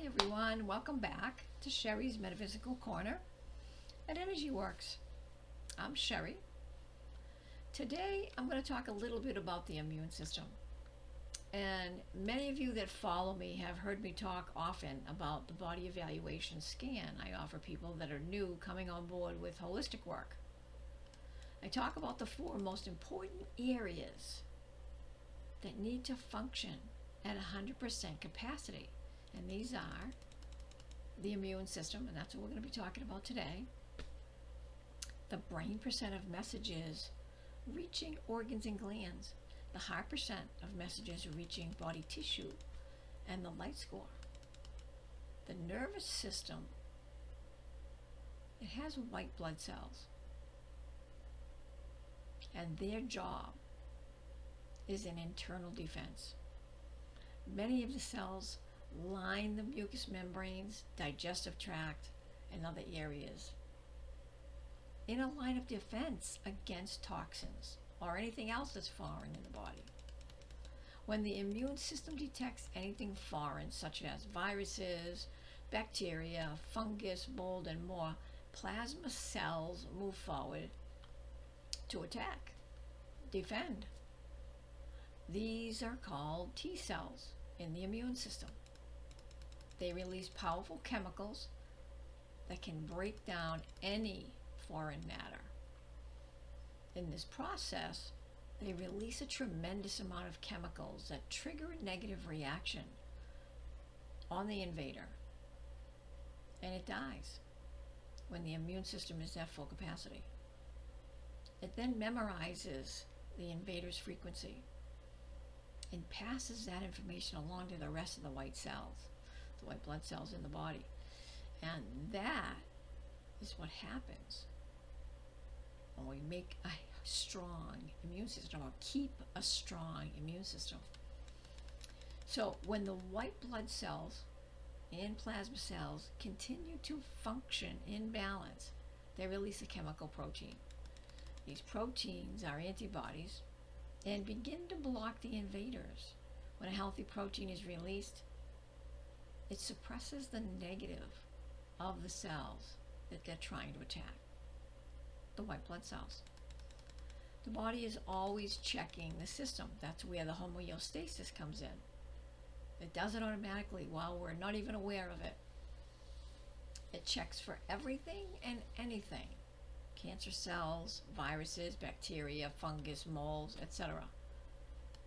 Hi everyone, welcome back to Sherry's Metaphysical Corner at Energy Works. I'm Sherry. Today I'm going to talk a little bit about the immune system. And many of you that follow me have heard me talk often about the body evaluation scan I offer people that are new coming on board with holistic work. I talk about the 4 most important areas that need to function at 100% capacity. And these are the immune system, and that's what we're going to be talking about today. The brain percent of messages reaching organs and glands. The heart percent of messages reaching body tissue. And the light score. The nervous system. It has white blood cells. And their job is an internal defense. Many of the cells line the mucous membranes, digestive tract, and other areas in a line of defense against toxins or anything else that's foreign in the body. When the immune system detects anything foreign, such as viruses, bacteria, fungus, mold, and more, plasma cells move forward to attack, defend. These are called T cells in the immune system. They release powerful chemicals that can break down any foreign matter. In this process, they release a tremendous amount of chemicals that trigger a negative reaction on the invader, and it dies when the immune system is at full capacity. It then memorizes the invader's frequency and passes that information along to the rest of the white cells, the white blood cells in the body. And that is what happens when we make a strong immune system, or keep a strong immune system. So when the white blood cells and plasma cells continue to function in balance, they release a chemical protein. These proteins are antibodies and begin to block the invaders. When a healthy protein is released, it suppresses the negative of the cells that they're trying to attack, the white blood cells. The body is always checking the system. That's where the homeostasis comes in. It does it automatically while we're not even aware of it. It checks for everything and anything. Cancer cells, viruses, bacteria, fungus, molds, etc.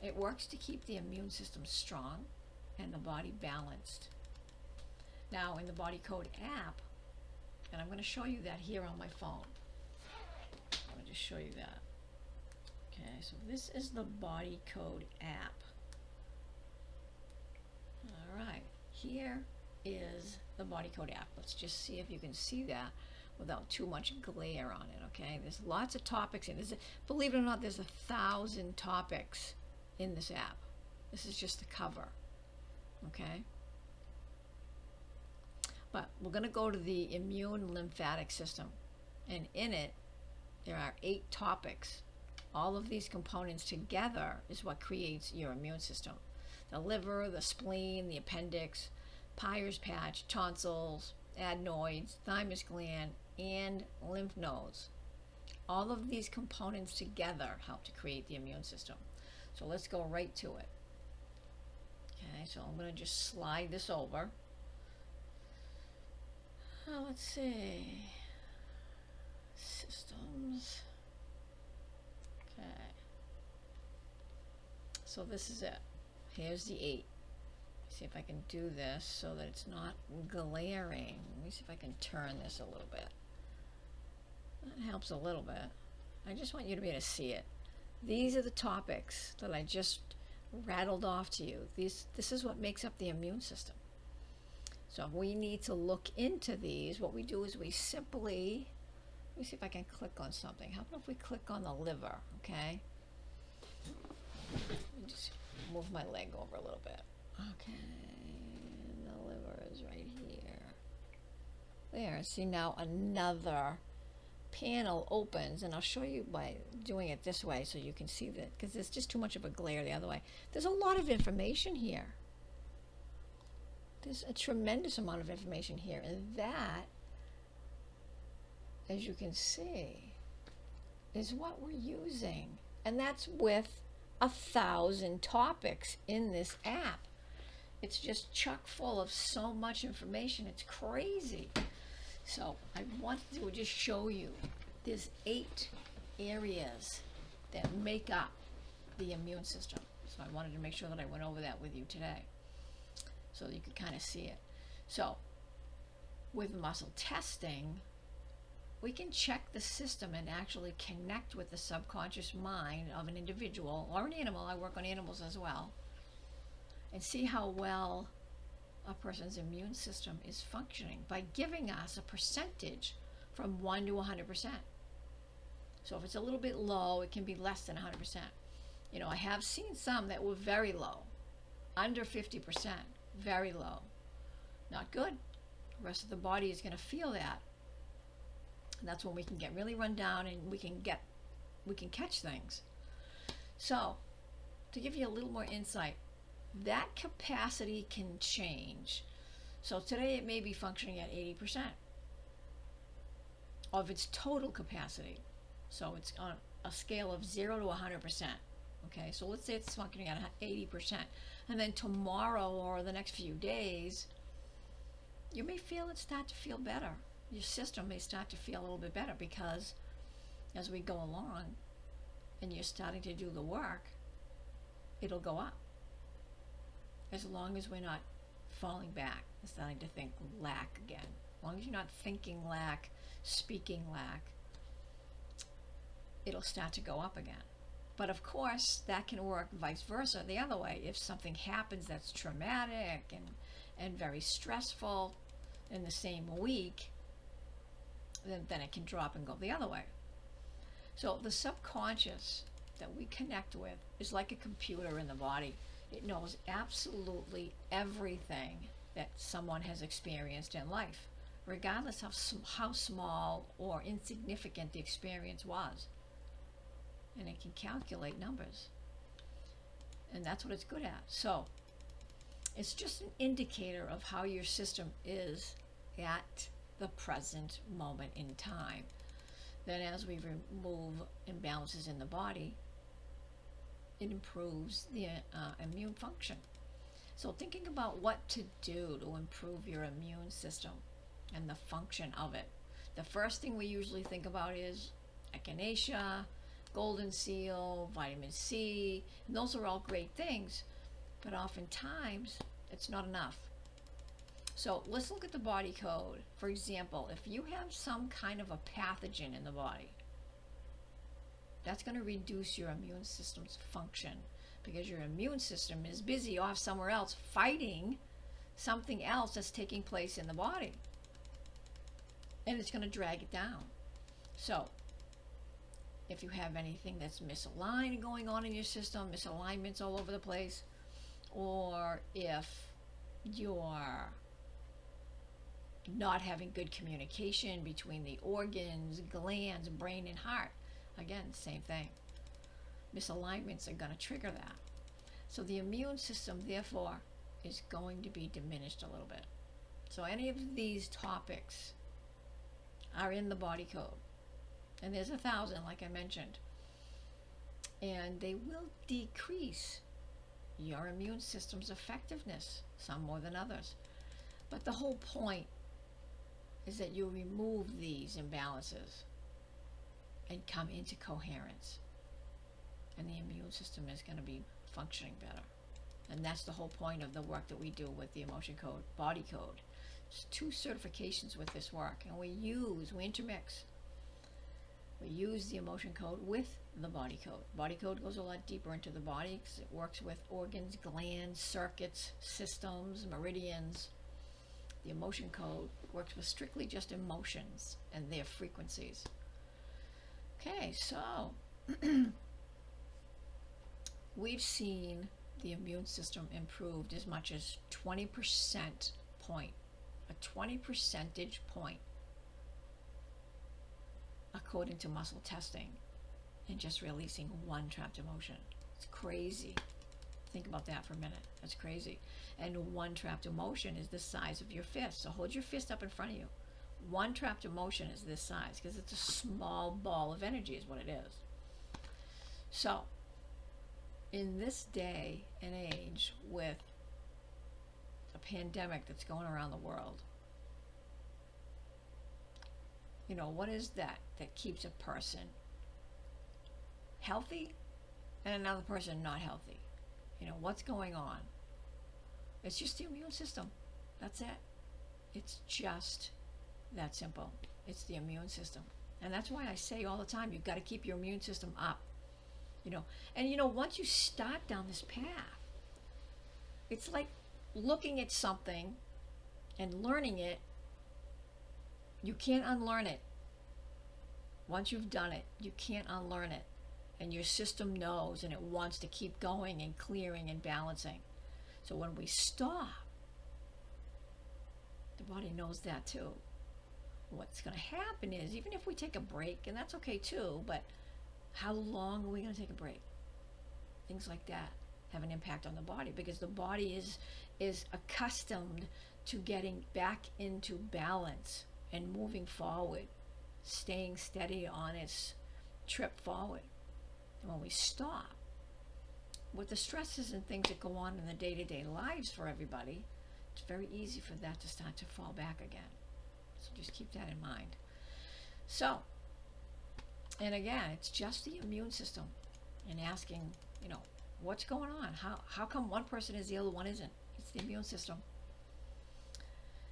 It works to keep the immune system strong and the body balanced. Now in the Body Code app, and I'm going to show you that here on my phone. I'm going to just show you that. Okay, so this is the Body Code app. Alright, here is the Body Code app. Let's just see if you can see that without too much glare on it, okay? There's lots of topics in this. Believe it or not, there's 1,000 topics in this app. This is just the cover, okay? But we're going to go to the immune lymphatic system, and in it there are 8 topics. All of these components together is what creates your immune system. The liver, the spleen, the appendix, Pyers patch, tonsils, adenoids, Thymus gland, and lymph nodes. All of these components together help to create the immune system. So let's go right to it. Okay, so I'm going to just slide this over. Let's see. Systems. Okay. So this is it. Here's the 8. See if I can do this so that it's not glaring. Let me see if I can turn this a little bit. That helps a little bit. I just want you to be able to see it. These are the topics that I just rattled off to you. This is what makes up the immune system. So if we need to look into these, what we do is we simply, let me see if I can click on something. How about if we click on the liver, okay? Let me just move my leg over a little bit. Okay, the liver is right here. There, see now another panel opens, and I'll show you by doing it this way so you can see that, because there's just too much of a glare the other way. There's a lot of information here. there's a tremendous amount of information here, and that, as you can see, is what we're using. And that's with 1,000 topics in this app. It's just chock full of so much information, it's crazy. So I wanted to just show you there's 8 areas that make up the immune system. So I wanted to make sure that I went over that with you today so that you could kind of see it. So with muscle testing, we can check the system and actually connect with the subconscious mind of an individual or an animal. I work on animals as well, and see how well a person's immune system is functioning by giving us a percentage from 1 to 100%. So if it's a little bit low, it can be less than 100%. You know, I have seen some that were very low, under 50%, very low. Not good. The rest of the body is going to feel that. And that's when we can get really run down and we can catch things. So, to give you a little more insight, that capacity can change. So today it may be functioning at 80% of its total capacity. So it's on a scale of 0 to 100%. Okay, so let's say it's functioning at 80%. And then tomorrow or the next few days, you may feel it start to feel better. Your system may start to feel a little bit better, because as we go along and you're starting to do the work, it'll go up. As long as we're not falling back and starting to think lack again. As long as you're not thinking lack, speaking lack, it'll start to go up again. But of course, that can work vice versa, the other way. If something happens that's traumatic and very stressful in the same week, then it can drop and go the other way. So the subconscious that we connect with is like a computer in the body. It knows absolutely everything that someone has experienced in life, regardless of how small or insignificant the experience was. And it can calculate numbers. And that's what it's good at. So it's just an indicator of how your system is at the present moment in time. Then as we remove imbalances in the body, it improves the immune function. So thinking about what to do to improve your immune system and the function of it. The first thing we usually think about is echinacea, golden seal, vitamin C, and those are all great things, but oftentimes it's not enough. So let's look at the body code. For example, if you have some kind of a pathogen in the body, that's going to reduce your immune system's function, because your immune system is busy off somewhere else fighting something else that's taking place in the body, and it's going to drag it down. So if you have anything that's misaligned going on in your system, misalignments all over the place, or if you're not having good communication between the organs, glands, brain, and heart, again, same thing. Misalignments are going to trigger that. So the immune system, therefore, is going to be diminished a little bit. So any of these topics are in the body code. And there's 1,000, like I mentioned. And they will decrease your immune system's effectiveness, some more than others. But the whole point is that you remove these imbalances and come into coherence. And the immune system is going to be functioning better. And that's the whole point of the work that we do with the emotion code, body code. There's 2 certifications with this work, and we intermix. We use the emotion code with the body code. Body code goes a lot deeper into the body because it works with organs, glands, circuits, systems, meridians. The emotion code works with strictly just emotions and their frequencies. Okay, so we've seen the immune system improved as much as 20% point, a 20 percentage point, according to muscle testing, and just releasing one trapped emotion. It's crazy. Think about that for a minute. That's crazy. And one trapped emotion is the size of your fist. So hold your fist up in front of you. One trapped emotion is this size because it's a small ball of energy is what it is. So in this day and age with a pandemic that's going around the world, you know, what is that keeps a person healthy and another person not healthy? You know, what's going on? It's just the immune system. That's it. It's just that simple. It's the immune system. And that's why I say all the time, you've got to keep your immune system up. You know, and you know, once you start down this path, it's like looking at something and learning it. You can't unlearn it. Once you've done it, you can't unlearn it. And your system knows, and it wants to keep going and clearing and balancing. So when we stop, the body knows that too. What's going to happen is, even if we take a break, and that's okay too, but how long are we going to take a break? Things like that have an impact on the body, because the body is accustomed to getting back into balance and moving forward, staying steady on its trip forward. And when we stop, with the stresses and things that go on in the day-to-day lives for everybody, it's very easy for that to start to fall back again. So just keep that in mind. So, and again, it's just the immune system, and asking, you know, what's going on? How come one person is ill, one isn't? It's the immune system.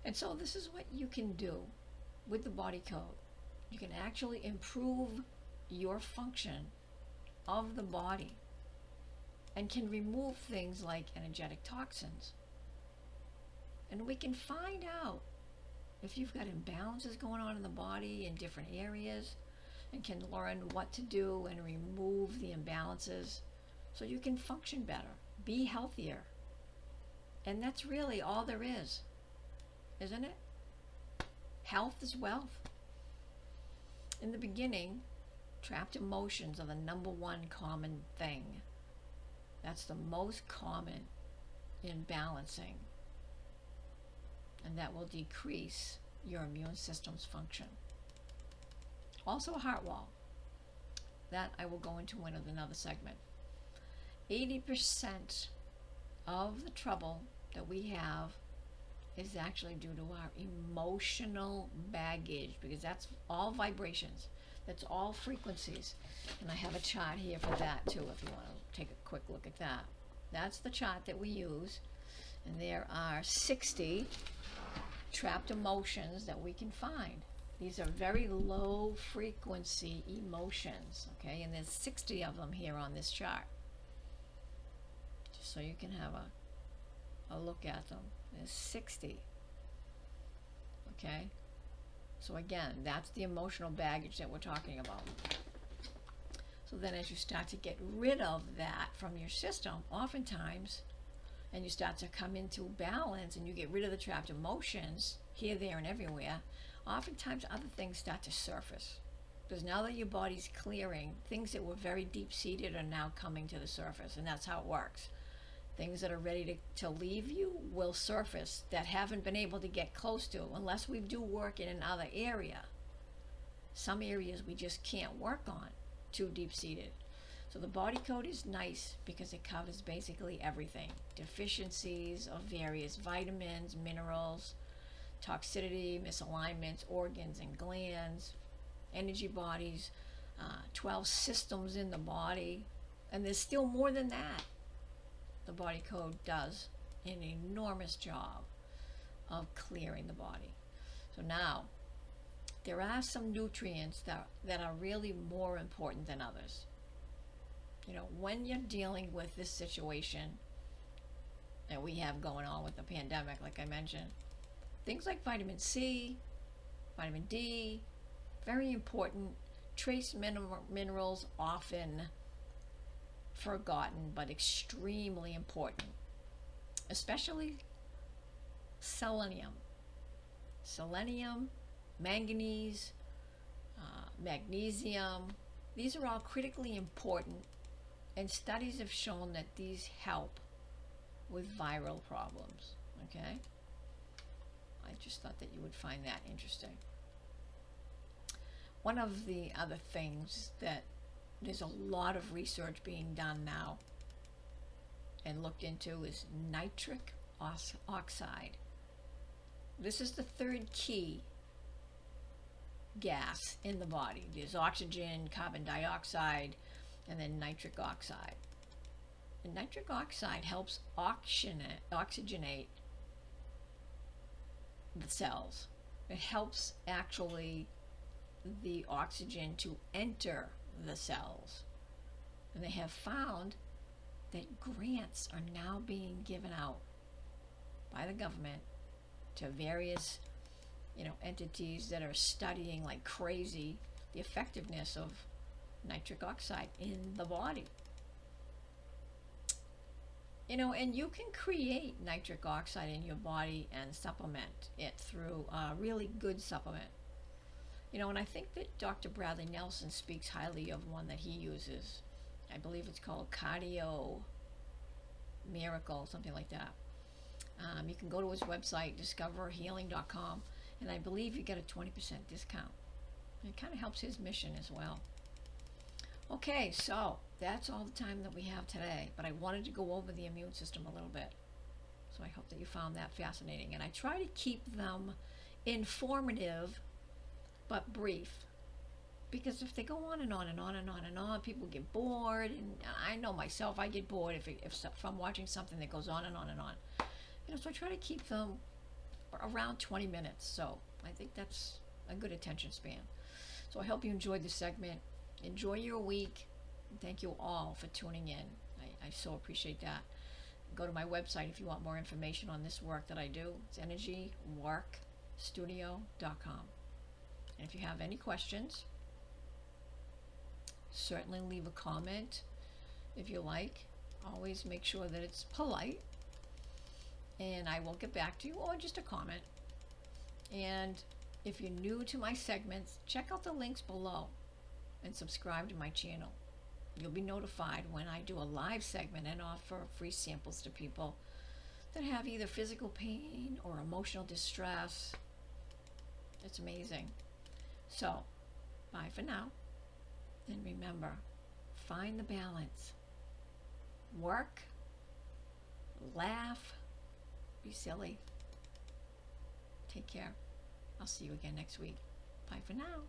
And so this is what you can do with the body code. You can actually improve your function of the body and can remove things like energetic toxins. And we can find out if you've got imbalances going on in the body in different areas, and can learn what to do and remove the imbalances so you can function better, be healthier. And that's really all there is, isn't it? Health is wealth. In the beginning, trapped emotions are the number one common thing. That's the most common in balancing. And that will decrease your immune system's function. Also a heart wall. That I will go into in another segment. 80% of the trouble that we have is actually due to our emotional baggage, because that's all vibrations. That's all frequencies. And I have a chart here for that too, if you want to take a quick look at that. That's the chart that we use. And there are 60 trapped emotions that we can find. These are very low frequency emotions, okay? And there's 60 of them here on this chart. Just so you can have a look at them. There's 60. Okay? So again, that's the emotional baggage that we're talking about. So then as you start to get rid of that from your system, oftentimes, and you start to come into balance and you get rid of the trapped emotions here, there, and everywhere, oftentimes other things start to surface. Because now that your body's clearing, things that were very deep-seated are now coming to the surface, and that's how it works. Things that are ready to leave you will surface that haven't been able to get close to, unless we do work in another area. Some areas we just can't work on, too deep-seated. So the body code is nice because it covers basically everything. Deficiencies of various vitamins, minerals, toxicity, misalignments, organs and glands, energy bodies, 12 systems in the body, and there's still more than that. The body code does an enormous job of clearing the body. So now, there are some nutrients that are really more important than others. You know, when you're dealing with this situation that we have going on with the pandemic, like I mentioned, things like vitamin C, vitamin D, very important. Trace minerals, often forgotten, but extremely important. Especially selenium. Selenium, manganese, magnesium. These are all critically important, and studies have shown that these help with viral problems. Okay? I just thought that you would find that interesting. One of the other things that there's a lot of research being done now and looked into is nitric oxide. This is the third key gas in the body. There's oxygen, carbon dioxide, and then nitric oxide. And nitric oxide helps oxygenate the cells. It helps actually the oxygen to enter the cells. And they have found that grants are now being given out by the government to various entities that are studying like crazy the effectiveness of nitric oxide in the body. And you can create nitric oxide in your body and supplement it through a really good supplement. And I think that Dr. Bradley Nelson speaks highly of one that he uses. I believe it's called Cardio Miracle, something like that. You can go to his website, discoverhealing.com, and I believe you get a 20% discount. And it kind of helps his mission as well. Okay, so that's all the time that we have today, but I wanted to go over the immune system a little bit. So I hope that you found that fascinating. And I try to keep them informative but brief, because if they go on and on and on and on and on, people get bored. And I know myself, I get bored if I'm watching something that goes on and on and on. So I try to keep them around 20 minutes. So I think that's a good attention span. So I hope you enjoyed this segment. Enjoy your week. Thank you all for tuning in. I so appreciate that. Go to my website if you want more information on this work that I do. It's energyworkstudio.com. And if you have any questions, certainly leave a comment if you like. Always make sure that it's polite, and I will get back to you, or just a comment. And if you're new to my segments, check out the links below and subscribe to my channel. You'll be notified when I do a live segment and offer free samples to people that have either physical pain or emotional distress. It's amazing. So, bye for now. And remember, find the balance. Work, laugh, be silly. Take care. I'll see you again next week. Bye for now.